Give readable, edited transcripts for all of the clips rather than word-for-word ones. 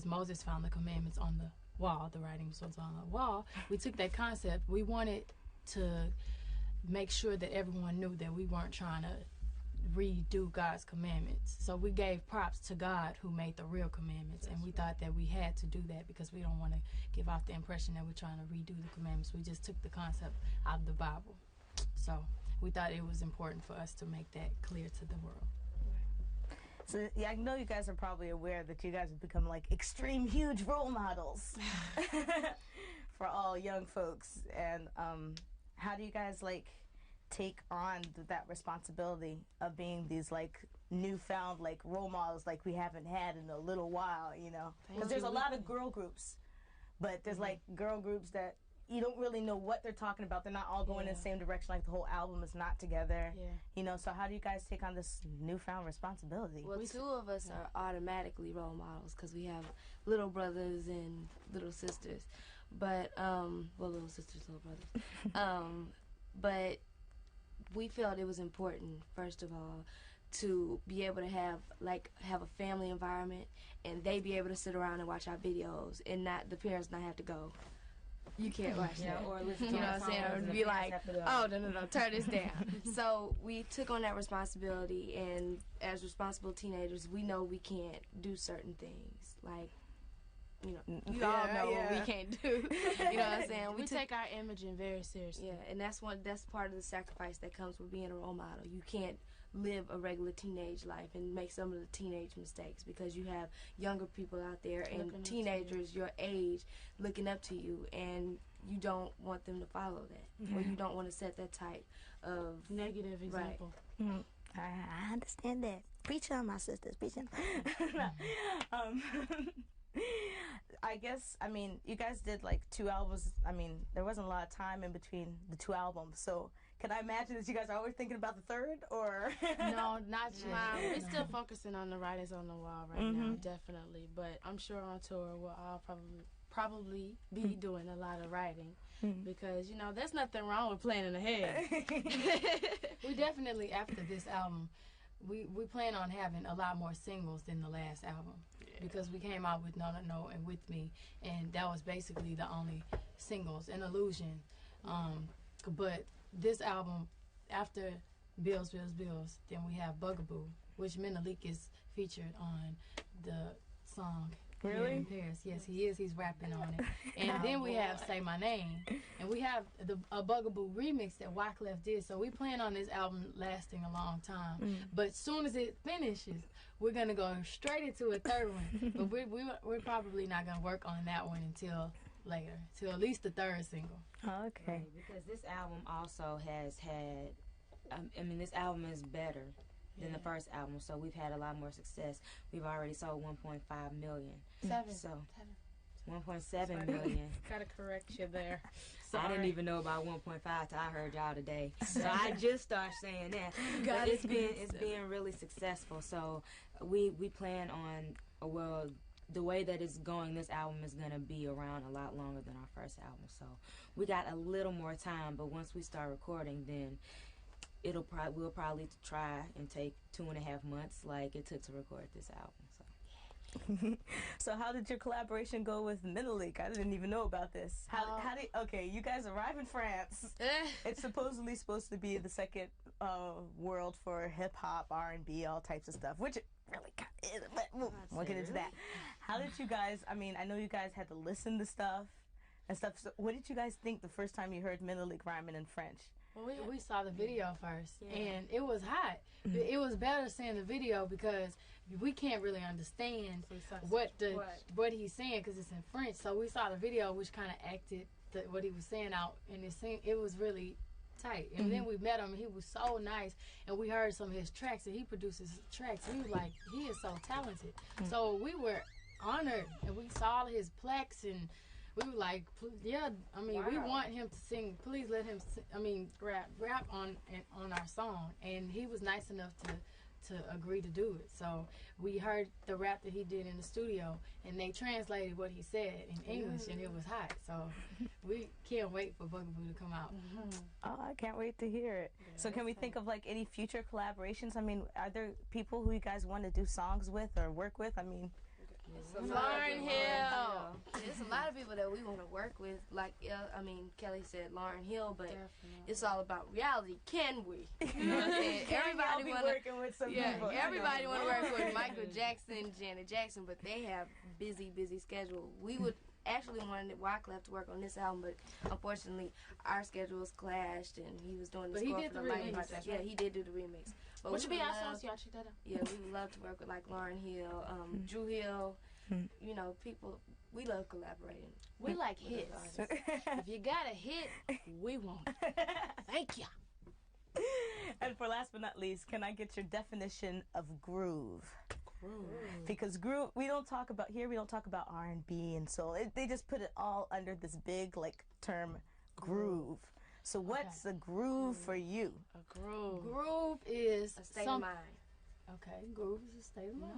Moses found the commandments on the wall, the writing was on the wall, we took that concept. We wanted to make sure that everyone knew that we weren't trying to redo God's commandments. So we gave props to God who made the real commandments. And we thought that we had to do that because we don't want to give off the impression that we're trying to redo the commandments. We just took the concept out of the Bible. So we thought it was important for us to make that clear to the world. So yeah, I know you guys are probably aware that you guys have become like extreme huge role models for all young folks. And how do you guys like take on that responsibility of being these like newfound like role models like we haven't had in a little while, you know? Because there's a lot of girl groups, but there's like girl groups that you don't really know what they're talking about. They're not all going in the same direction. Like the whole album is not together. You know, so how do you guys take on this newfound responsibility? Well, two of us are automatically role models because we have little brothers and little sisters. But, well, little sisters, little brothers. But we felt it was important, first of all, to be able to have a family environment and they be able to sit around and watch our videos and not the parents not have to go, you can't watch that, or listen to, you know what I'm saying, or be like, oh, no, turn this down. So we took on that responsibility, and as responsible teenagers, we know we can't do certain things, like, you know, you all know what we can't do. You know what I'm saying? We take our imaging very seriously. Yeah, and that's part of the sacrifice that comes with being a role model. You can't live a regular teenage life and make some of the teenage mistakes because you have younger people out there and teenagers your age looking up to you, and you don't want them to follow that, or you don't want to set that type of negative example. Right. I understand that. Preach on, my sisters. Preach on. I guess, I mean, you guys did like 2 albums. I mean, there wasn't a lot of time in between the 2 albums. So can I imagine that you guys are always thinking about the 3rd, or? No, not yet. We're still focusing on the writings on the wall right now, definitely. But I'm sure on tour we'll all probably be doing a lot of writing because, you know, there's nothing wrong with planning ahead. We definitely, after this album, we plan on having a lot more singles than the last album because we came out with No No No and With Me, and that was basically the only singles, and Illusion. But this album, after Bills, Bills, Bills, then we have Bugaboo, which Menelik is featured on the song. Really? In Paris. Yes, he is. He's rapping on it. And then we have Say My Name. And we have a Bugaboo remix that Wyclef did. So we plan on this album lasting a long time. But as soon as it finishes, we're going to go straight into a 3rd one. But we're probably not going to work on that one until later, till at least the 3rd single. Oh, okay. Right, because this album also has had, I mean, this album is better than the first album, so we've had a lot more success. We've already sold 1.5 million. 1.7 million. Gotta correct you there. I didn't even know about 1.5 till I heard y'all today. So I just started saying that. But it's been really successful. So we plan on, well, the way that it's going, this album is going to be around a lot longer than our first album. So we got a little more time, but once we start recording, then we'll probably try and take 2.5 months like it took to record this album. So. So how did your collaboration go with Menelik? I didn't even know about this. Okay, you guys arrive in France. It's supposedly supposed to be the second world for hip-hop, R&B, all types of stuff, which it really kind of is, but we'll get into that. How did you guys, I mean, I know you guys had to listen to stuff and stuff, so what did you guys think the first time you heard Menelik rhyming in French? Well, we saw the video first, and it was hot. It was better seeing the video because we can't really understand what he's saying because it's in French. So we saw the video, which kind of acted what he was saying out, and it was really tight. And then we met him, and he was so nice, and we heard some of his tracks, and he produces tracks. We was like, he is so talented. So we were honored, and we saw his plaques, and we were like, yeah, I mean, we want him to sing. Please let him, rap on our song. And he was nice enough to agree to do it. So we heard the rap that he did in the studio, and they translated what he said in English, and it was hot. So we can't wait for Bugaboo to come out. Oh, I can't wait to hear it. Yeah, so can we think of like any future collaborations? I mean, are there people who you guys want to do songs with or work with? I mean, Lauryn Hill. people that we want to work with. Like, I mean, Kelly said Lauryn Hill, but Definitely. it's all about reality. Can we? You know what I'm saying? Everybody be want working with some people. everybody want to work with Michael Jackson, Janet Jackson, but they have busy schedule. We would actually wanted Wyclef to work on this album, but unfortunately our schedules clashed, and he was doing the But he score did for the the Lightning remix, Project. right? Yeah, he did do the remix. But Which would we be would awesome. love- So y'all check that out. Yeah, we would love to work with like Lauryn Hill, Drew Hill. You know, people. We love collaborating. We like with hits. those artists. If you got a hit, we want it. Thank you. And for last but not least, can I get your definition of groove? Because groove, we don't talk about R&B and soul. They just put it all under this big like term groove. So what's a groove for you? A groove. Groove is A state of mind. Okay, groove is a state of mind.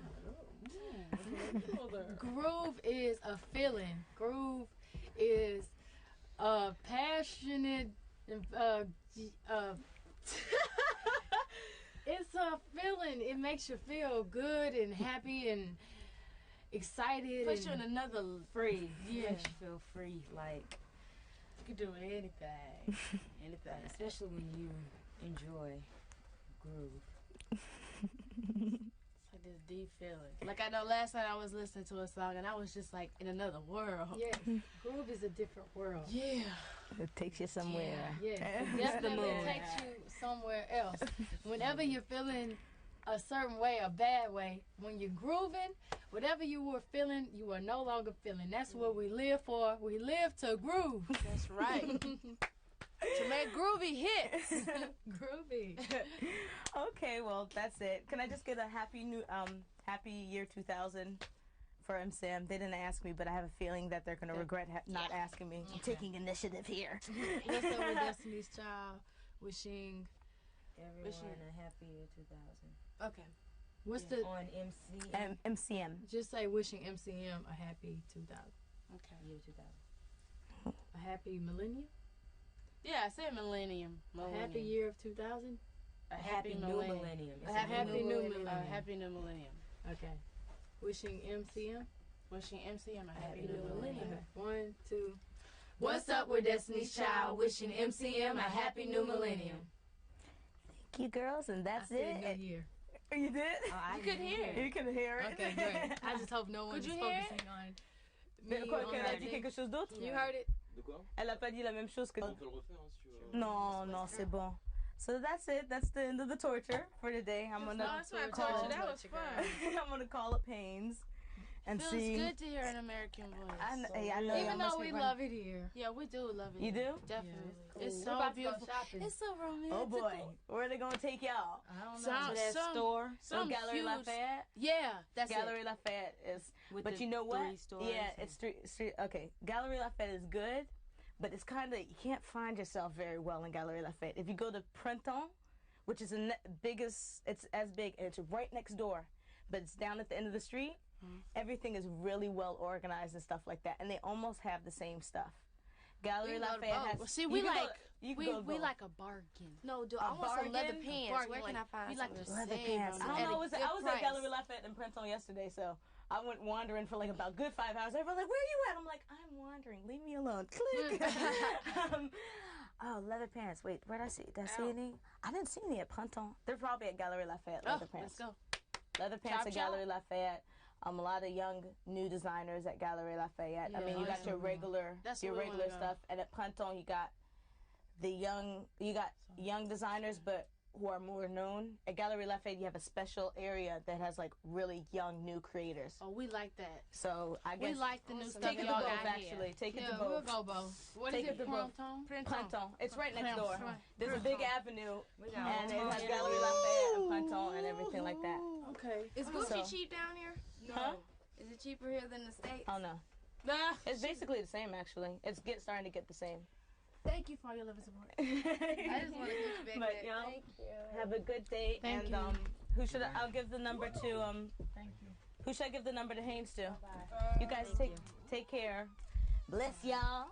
Groove is a feeling. Groove is a passionate. It's a feeling. It makes you feel good and happy and excited. Puts you in and another. Free. Yeah. Makes you feel free, like, You can do anything. Anything. especially when you enjoy groove. It's like this deep feeling. Like I know last night I was listening to a song and I was just like in another world. Yeah, groove is a different world. Yeah. It takes you somewhere. Yeah, it definitely takes you somewhere else. Whenever you're feeling a certain way, a bad way, when you're grooving, whatever you were feeling, you are no longer feeling. That's what we live for. We live to groove. That's right. To make groovy hits. Groovy. Okay, well that's it. Can I just get a happy year 2000 for MSAM? They didn't ask me, but I have a feeling that they're gonna regret not asking me. I'm taking initiative here. What's up with Destiny's Child? Wishing. Everyone a happy year 2000. Okay. What's the? On MC MCM. Just say wishing MCM a happy 2000. Okay. year 2000. A happy millennium. Yeah, I said millennium. A happy year of 2000. A Happy new millennium. A It's happy new millennium. millennium. A happy new millennium. Okay. Wishing MCM. Wishing MCM a happy Happy new millennium. Okay. 1, 2. What's up with Destiny's Child? Wishing MCM a happy new millennium. Thank you, girls, and I that's said it. New Year. You did? Oh, I You could hear it. You can hear it. Okay, great. I just hope no one Could is you hear it? focusing on Mais me. quoi, on qu'elle a that dit thing. quelque chose d'autre? You heard it? De quoi? Elle a pas dit la même chose que. On peut le refaire hein, si tu veux. Non, non, c'est bon. So that's it. That's the end of the torture for today. I'm No, gonna it's not call. torture. That was fun. I'm gonna call up Haynes and Feels see. good to hear an American voice. I know. y'all Even must though be we running- love it here. Yeah, we do love it. You do? Definitely. Yeah, It's We're so about to go beautiful. shopping. It's so romantic. Oh boy, where are they gonna take y'all? I don't know. Some- To that some- store Some Gallery huge, Lafayette. Yeah, that's Gallery Lafayette is. with But the you know what? 3 stores. Yeah, it's three. Okay, Gallery Lafayette is good, but it's kind of you can't find yourself very well in Gallery Lafayette. If you go to Printemps, which is the biggest, it's as big and it's right next door, but it's down at the end of the street. Everything is really well organized and stuff like that, and they almost have the same stuff. Gallery Lafayette has. Well, see, you we can go- like you can we, go we both. like a bargain. No, dude, A I want some leather bargain? pants. Bargain, Where can I like, find we some like of to those? Leather save pants. on I them. don't At know. a I good was price. at Gallery Lafayette in Printemps yesterday, so I went wandering for like about good 5 hours. Everyone's like, "Where are you at?" I'm like, "I'm wandering. Leave me alone." Click. Oh, leather pants. Wait, where did I see? Did I see any? I didn't see any at Printemps. They're probably at Gallery Lafayette. Oh, Leather let's pants. go. Leather pants Chop, at chop. Gallery Lafayette. A lot of young new designers at Gallery Lafayette. I Yeah, mean, you got your regular, That's your where we wanna regular go. stuff, and at Printemps you got young designers, but who are more known. At Gallery Lafayette, you have a special area that has like really young new creators. Oh, we like that. So I guess We like the new Awesome. stuff take it to y'all both. got here. Actually, take it Yeah, to we'll both. go both. What Take is it to it, both. Printemps? Printemps. It's right next door. Right. There's a big avenue, We got and it all has kinds Gallery Lafayette and Printemps and everything like that. Okay. Is Gucci So- cheap down here? Huh? Is it cheaper here than the States? Oh no, Nah. it's basically the same actually. It's starting to get the same. Thank you for all your love and support. I just want to get you back But, there. y'all, Thank you. Have a good day. Thank and you. Who should I'll give the number to Thank you. who should I give the number to Haynes to? You guys take care. Bless y'all.